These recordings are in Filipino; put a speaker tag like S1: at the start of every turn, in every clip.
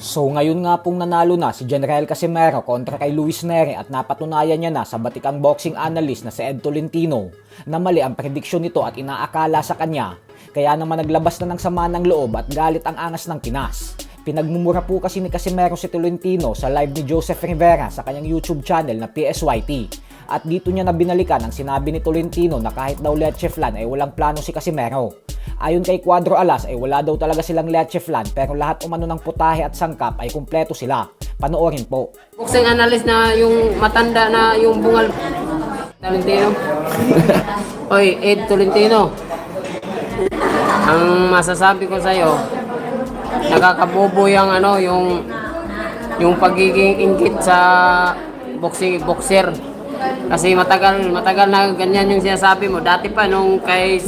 S1: So ngayon nga pong nanalo na si General Casimero kontra kay Luis Neri at napatunayan niya na sa batikang boxing analyst na si Ed Tolentino na mali ang prediksyon nito at inaakala sa kanya. Kaya naman naglabas na ng sama ng loob at galit ang angas ng Pinas. Pinagmumura po kasi ni Casimero si Tolentino sa live ni Joseph Rivera sa kanyang YouTube channel na PSYT. At dito niya na binalikan ang sinabi ni Tolentino na kahit daw leche flan ay walang plano si Casimero. Ayon kay Cuadro Alas ay wala daw talaga silang leche flan pero lahat umano ng putahe at sangkap ay kumpleto sila. Panoorin po.
S2: Boxing analyst na yung matanda na yung bungal. Tolentino. Oy, Ed Tolentino. Ang masasabi ko sa iyo, nakakabobo yung yung pagiging inggit sa boxer. Kasi matagal na ganyan yung sinasabi mo. Dati pa nung kay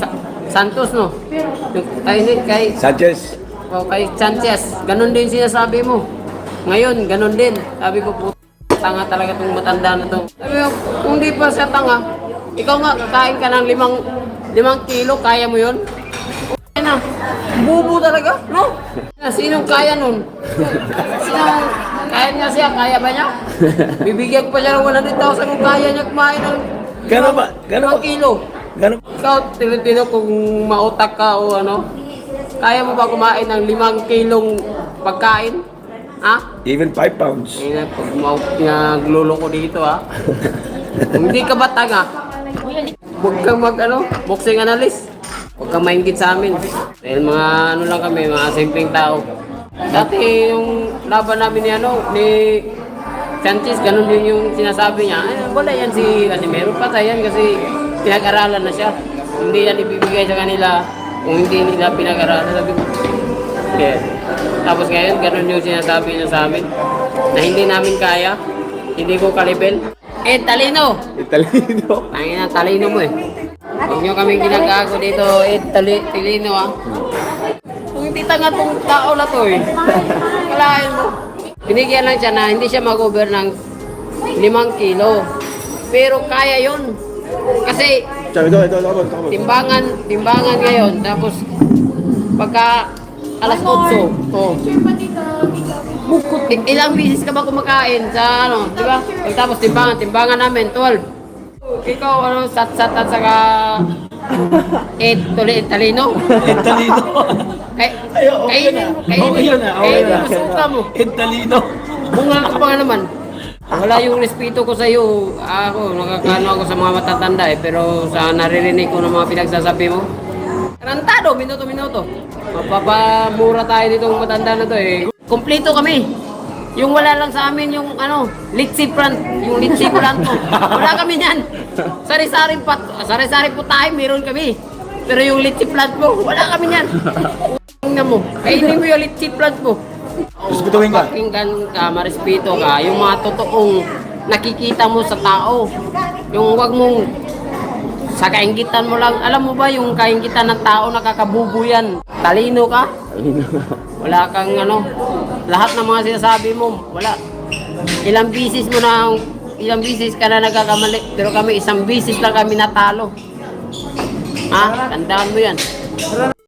S2: Santos, no? Kay
S3: Sanchez.
S2: o kay Sanchez, ganun din sinasabi mo. Ngayon, ganun din. Sabi ko, tanga talaga itong matanda na to. Sabi ko, kung di pa siya tanga, ikaw nga, kakain ka ng 5 kilo, kaya mo yun? Kaya na, bubo talaga, no? Sinong kaya nun? Sinong kaya niya siya? Kaya ba niya? Bibigyan ko pa siya ng 100,000 kung kaya niya kumain ng
S3: Gano'n ba?
S2: 5 kilo.
S3: Gano'n?
S2: Ikaw, Tolentino, kung mautak ka o ano, kaya mo ba kumain ng 5 kilong pagkain? Ha?
S3: Even 5 pounds.
S2: Pag naglolo ko dito, ha? Kung hindi ka ba tanga, huwag kang boxing analyst. Huwag kang maingit sa amin. Dahil mga lang kami, mga simpleng tao. Dati yung laban namin ni Sanchez, ganun din yung sinasabi niya. Wala yan si Casimero, patay yan kasi pinag-aralan na siya. Hindi yan ibibigay sa kanila kung hindi nila pinag-aralan. Sabi ko, yeah. Tapos ngayon, ganun yung sinasabi niya sa amin na hindi namin kaya, hindi ko kalibel. Talino!
S3: Talino.
S2: Tangin ang talino mo eh. Huwag nyo kaming ginagago dito, Talino ah. Kung hindi tanga tong tao na to eh. Kalahin mo. Binigyan lang siya na hindi siya mag-over ng 5 kilo. Pero kaya yun. Kasi timbangan ngayon. Tapos pagka alas 8, oh. Ilang bisis ka ba kumakain sa di ba? Tapos timbangan namin 12. Ikaw sat-sat at saka Talino.
S3: Talino.
S2: Masuka mo.
S3: Talino.
S2: Bungal ka pa nga naman. Wala yung respeto ko sa iyo. Ako, nakakano ako sa mga matatanda eh. Pero sa naririnig ko ng mga pinagsasabi mo, tarantado, minuto-minuto. Mapapamura tayo ditong matanda na to eh. Kompleto kami. Yung wala lang sa amin yung litsi plant mo. Wala kami niyan. Sari-sari po tayo, meron kami. Pero yung litsi plant mo, wala kami niyan. Tingnan mo, kainin mo yung litsi plant mo.
S3: Respetuhin ka.
S2: Pakinggan ka, marespeto ka. Yung mga totoong nakikita mo sa tao. Yung wag mong sa kaingitan mo lang. Alam mo ba yung kaingitan ng tao nakakabubo yan? Talino ka? Wala kang lahat ng mga sinasabi mo, wala. Ilang bisis ka na nagkakamali, pero kami isang bisis lang kami natalo. Ha? Tandaan mo yan.